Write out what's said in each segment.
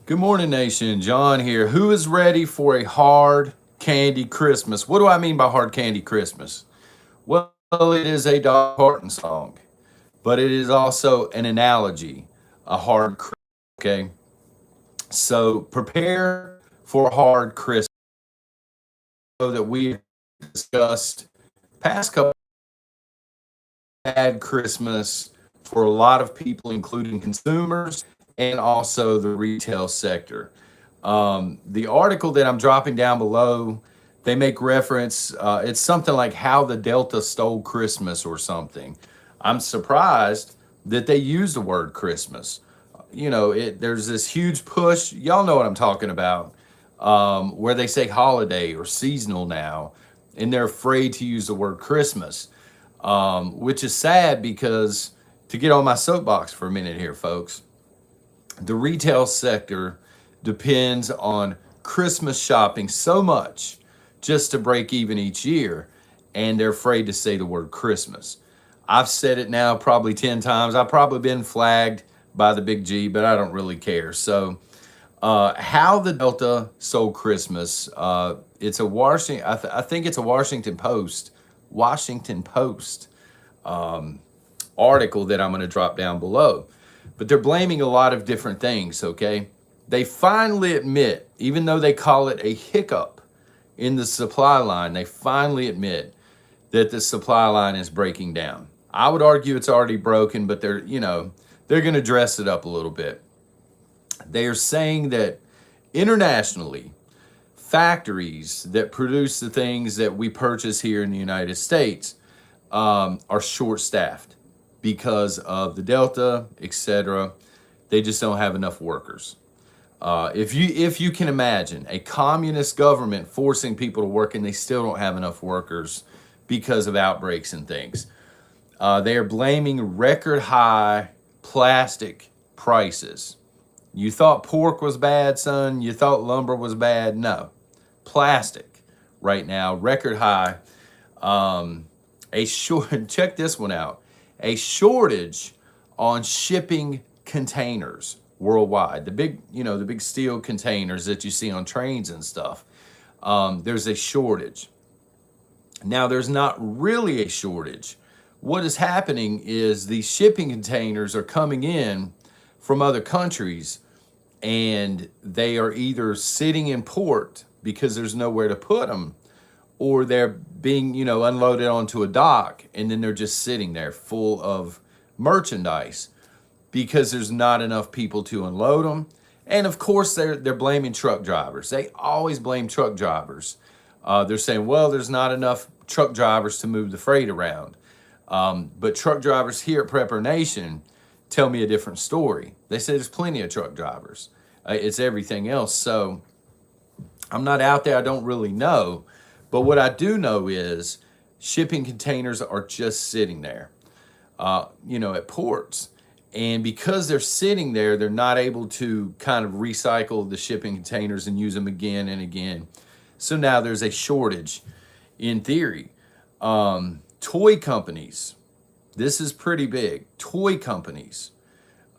Good morning, Nation. John here. Who is ready for a hard candy Christmas? What do I mean by hard candy Christmas? Well, it is a Dolly Parton song, but it is also an analogy, a hard Christmas. Okay, so prepare for a hard Christmas. So that we discussed past couple bad Christmas for a lot of people, including consumers and also the retail sector. The article that I'm dropping down below, they make reference. It's something like how the Delta stole Christmas or something. I'm surprised that they use the word Christmas. There's this huge push. Y'all know what I'm talking about, where they say holiday or seasonal now, and they're afraid to use the word Christmas, which is sad because to get on my soapbox for a minute here, folks, the retail sector depends on Christmas shopping so much just to break even each year, and they're afraid to say the word Christmas. I've said it now probably 10 times. I've probably been flagged by the big G, but I don't really care. So, how the Delta sold Christmas, it's a Washington, I think it's a Washington Post article that I'm going to drop down below. But they're blaming a lot of different things, okay? They finally admit, even though they call it a hiccup in the supply line, they finally admit that the supply line is breaking down. I would argue it's already broken, but they're going to dress it up a little bit. They are saying that internationally, factories that produce the things that we purchase here in the United States are short-staffed because of the Delta, etc. They just don't have enough workers. If you can imagine a communist government forcing people to work and they still don't have enough workers because of outbreaks and things. They are blaming record high plastic prices. You thought pork was bad, son? You thought lumber was bad? No. Plastic right now, record high. Check this one out. A shortage on shipping containers worldwide. The big steel containers that you see on trains and stuff. There's a shortage. Now, there's not really a shortage. What is happening is these shipping containers are coming in from other countries, and they are either sitting in port because there's nowhere to put them, or they're being, unloaded onto a dock, and then they're just sitting there full of merchandise because there's not enough people to unload them. And of course, they're blaming truck drivers. They always blame truck drivers. They're saying, well, there's not enough truck drivers to move the freight around. But truck drivers here at Prepper Nation tell me a different story. They say there's plenty of truck drivers. It's everything else. So I'm not out there. I don't really know. But what I do know is shipping containers are just sitting there, at ports. And because they're sitting there, they're not able to kind of recycle the shipping containers and use them again and again. So now there's a shortage in theory. Toy companies, this is pretty big. Toy companies,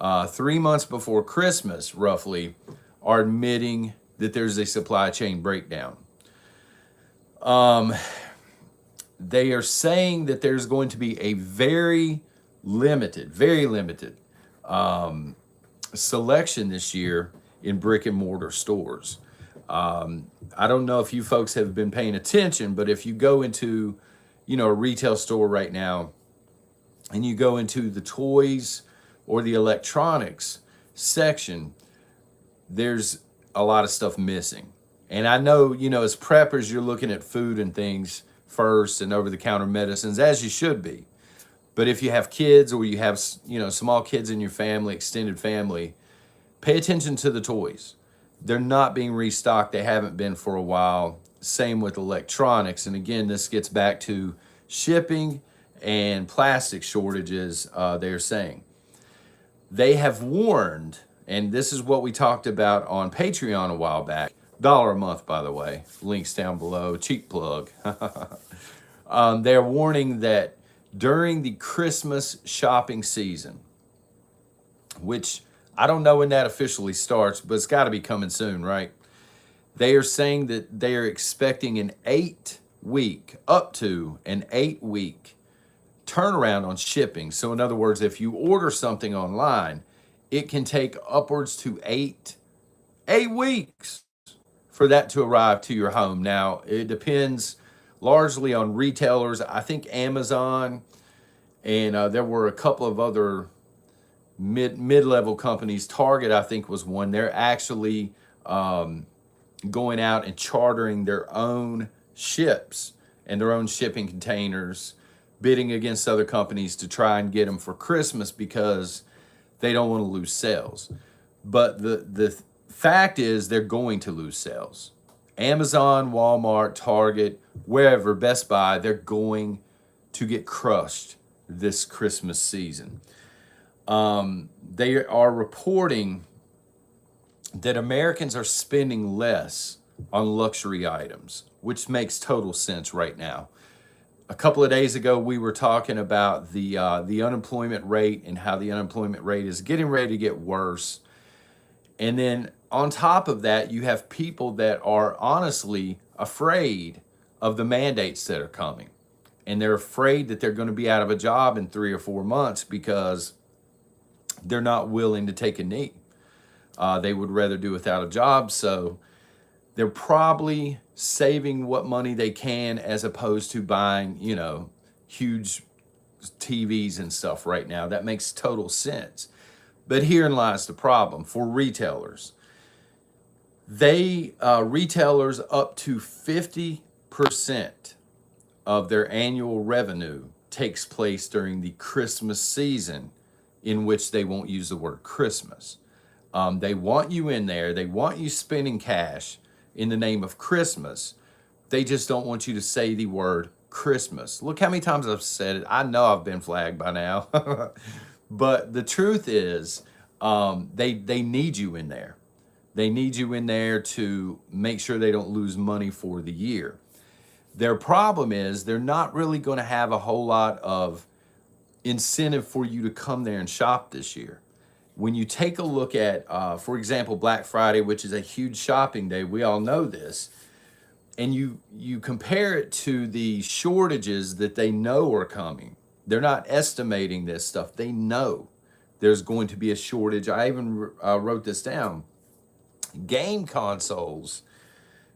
3 months before Christmas, roughly, are admitting that there's a supply chain breakdown. They are saying that there's going to be a very limited selection this year in brick and mortar stores. I don't know if you folks have been paying attention, but if you go into, a retail store right now and you go into the toys or the electronics section, there's a lot of stuff missing. And I know, as preppers, you're looking at food and things first and over-the-counter medicines, as you should be. But if you have kids or you have, small kids in your family, extended family, pay attention to the toys. They're not being restocked. They haven't been for a while. Same with electronics. And again, this gets back to shipping and plastic shortages, they're saying. They have warned, and this is what we talked about on Patreon a while back. $1 a month, by the way. Links down below. Cheap plug. They're warning that during the Christmas shopping season, which I don't know when that officially starts, but it's got to be coming soon, right? They are saying that they are expecting up to an 8 week turnaround on shipping. So, in other words, if you order something online, it can take upwards to 8 weeks for that to arrive to your home. Now, it depends largely on retailers. I think Amazon and there were a couple of other mid-level companies. Target, I think, was one. They're actually going out and chartering their own ships and their own shipping containers, bidding against other companies to try and get them for Christmas because they don't want to lose sales. But the fact is they're going to lose sales. Amazon, Walmart, Target, wherever, Best Buy, they're going to get crushed this Christmas season. They are reporting that Americans are spending less on luxury items, which makes total sense right now. A couple of days ago, we were talking about the unemployment rate and how the unemployment rate is getting ready to get worse. And then on top of that, you have people that are honestly afraid of the mandates that are coming. And they're afraid that they're going to be out of a job in 3 or 4 months because they're not willing to take a knee. They would rather do without a job. So they're probably saving what money they can as opposed to buying, huge TVs and stuff right now. That makes total sense. But herein lies the problem for retailers. Retailers up to 50% of their annual revenue takes place during the Christmas season, in which they won't use the word Christmas. They want you in there. They want you spending cash in the name of Christmas. They just don't want you to say the word Christmas. Look how many times I've said it. I know I've been flagged by now. But the truth is, they need you in there. They need you in there to make sure they don't lose money for the year. Their problem is they're not really going to have a whole lot of incentive for you to come there and shop this year. When you take a look at, for example, Black Friday, which is a huge shopping day, we all know this, and you compare it to the shortages that they know are coming. They're not estimating this stuff. They know there's going to be a shortage. I even wrote this down. Game consoles,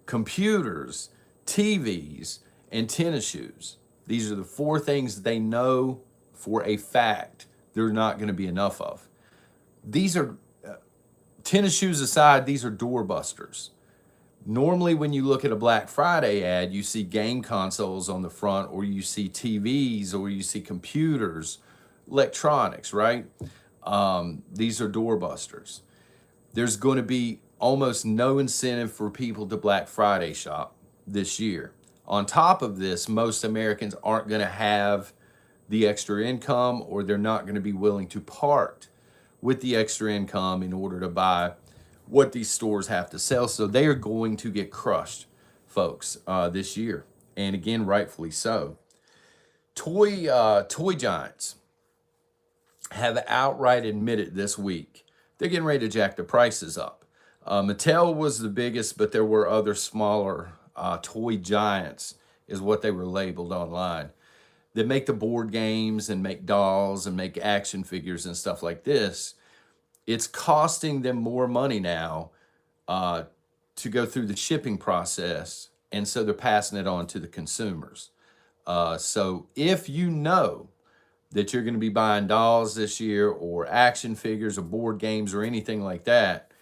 computers, TVs, and tennis shoes. These are the 4 things that they know for a fact there's not going to be enough of. These are, tennis shoes aside, these are doorbusters. Normally, when you look at a Black Friday ad, you see game consoles on the front, or you see TVs, or you see computers, electronics, right? These are doorbusters. There's going to be almost no incentive for people to Black Friday shop this year. On top of this, most Americans aren't going to have the extra income, or they're not going to be willing to part with the extra income in order to buy what these stores have to sell. So they are going to get crushed, folks, this year. And again, rightfully so. Toy giants have outright admitted this week they're getting ready to jack the prices up. Mattel was the biggest, but there were other smaller toy giants, is what they were labeled online, that make the board games and make dolls and make action figures and stuff like this. It's costing them more money now to go through the shipping process, and so they're passing it on to the consumers. So if you know that you're going to be buying dolls this year, or action figures, or board games, or anything like that,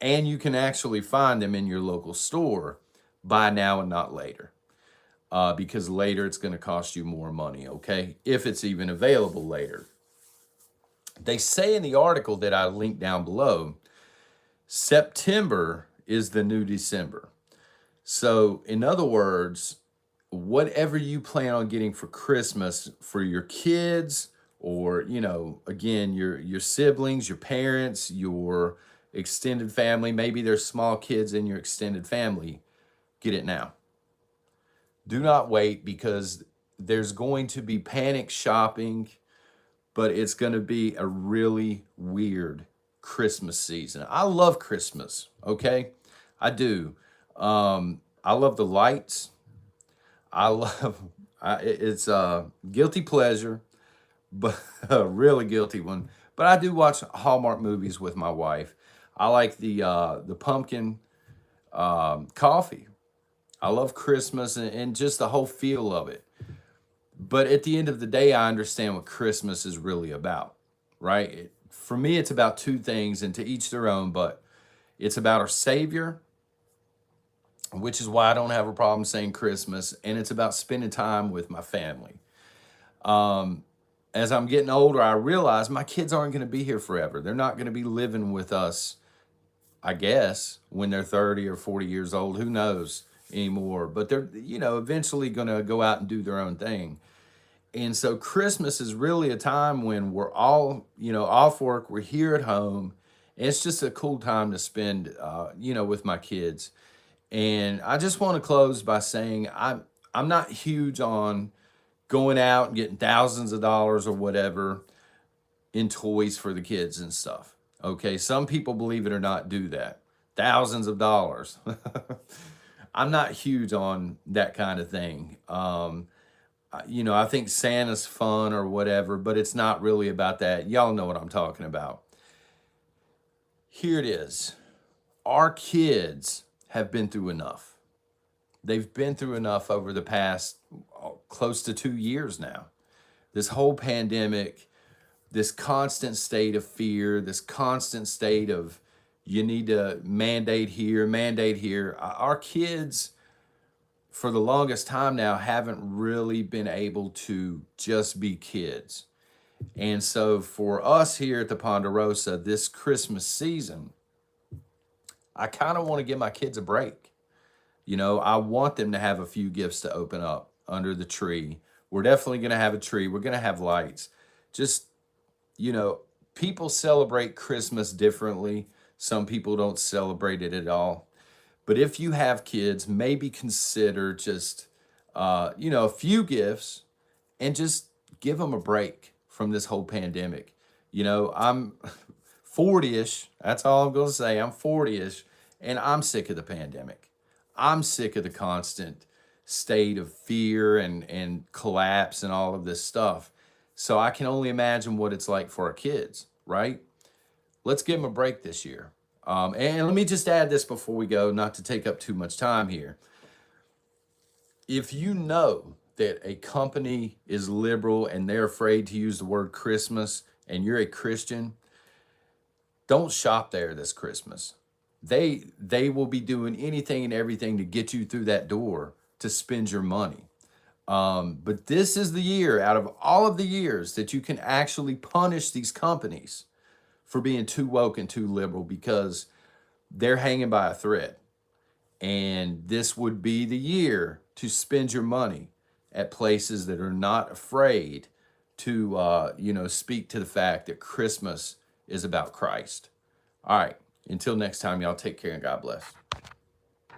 and you can actually find them in your local store, buy now and not later. Because later it's going to cost you more money, okay? If it's even available later. They say in the article that I linked down below, September is the new December. So in other words, whatever you plan on getting for Christmas for your kids, or, again, your siblings, your parents, your extended family, maybe there's small kids in your extended family, get it now. Do not wait, because there's going to be panic shopping, but it's going to be a really weird Christmas season. I love Christmas, okay? I do. I love the lights. I love it's a guilty pleasure, but a really guilty one. But I do watch Hallmark movies with my wife. I like the pumpkin coffee. I love Christmas and just the whole feel of it. But at the end of the day, I understand what Christmas is really about, right? For me, it's about two things, and to each their own, but it's about our Savior, which is why I don't have a problem saying Christmas, and it's about spending time with my family. Um, as I'm getting older, I realize my kids aren't going to be here forever. They're not going to be living with us, I guess, when they're 30 or 40 years old. Who knows anymore? But they're, eventually going to go out and do their own thing. And so Christmas is really a time when we're all, off work, we're here at home. And it's just a cool time to spend, with my kids. And I just want to close by saying I'm not huge on going out and getting thousands of dollars or whatever in toys for the kids and stuff. Okay, some people, believe it or not, do that. Thousands of dollars. I'm not huge on that kind of thing. I think Santa's fun or whatever, but it's not really about that. Y'all know what I'm talking about. Here it is. Our kids have been through enough. They've been through enough over the past close to 2 years now. This whole pandemic, this constant state of fear, this constant state of you need to mandate here, mandate here. Our kids, for the longest time now, haven't really been able to just be kids. And so for us here at the Ponderosa this Christmas season, I kind of want to give my kids a break. I want them to have a few gifts to open up under the tree. We're definitely going to have a tree. We're going to have lights. Just, people celebrate Christmas differently. Some people don't celebrate it at all. But if you have kids, maybe consider just, a few gifts and just give them a break from this whole pandemic. I'm 40-ish. That's all I'm going to say. I'm 40-ish, and I'm sick of the pandemic. I'm sick of the constant state of fear and collapse and all of this stuff. So I can only imagine what it's like for our kids, right? Let's give them a break this year. And let me just add this before we go, not to take up too much time here. If you know that a company is liberal and they're afraid to use the word Christmas and you're a Christian, don't shop there this Christmas. They will be doing anything and everything to get you through that door to spend your money. But this is the year out of all of the years that you can actually punish these companies for being too woke and too liberal, because they're hanging by a thread. And this would be the year to spend your money at places that are not afraid to, speak to the fact that Christmas is about Christ. All right. Until next time, y'all take care and God bless.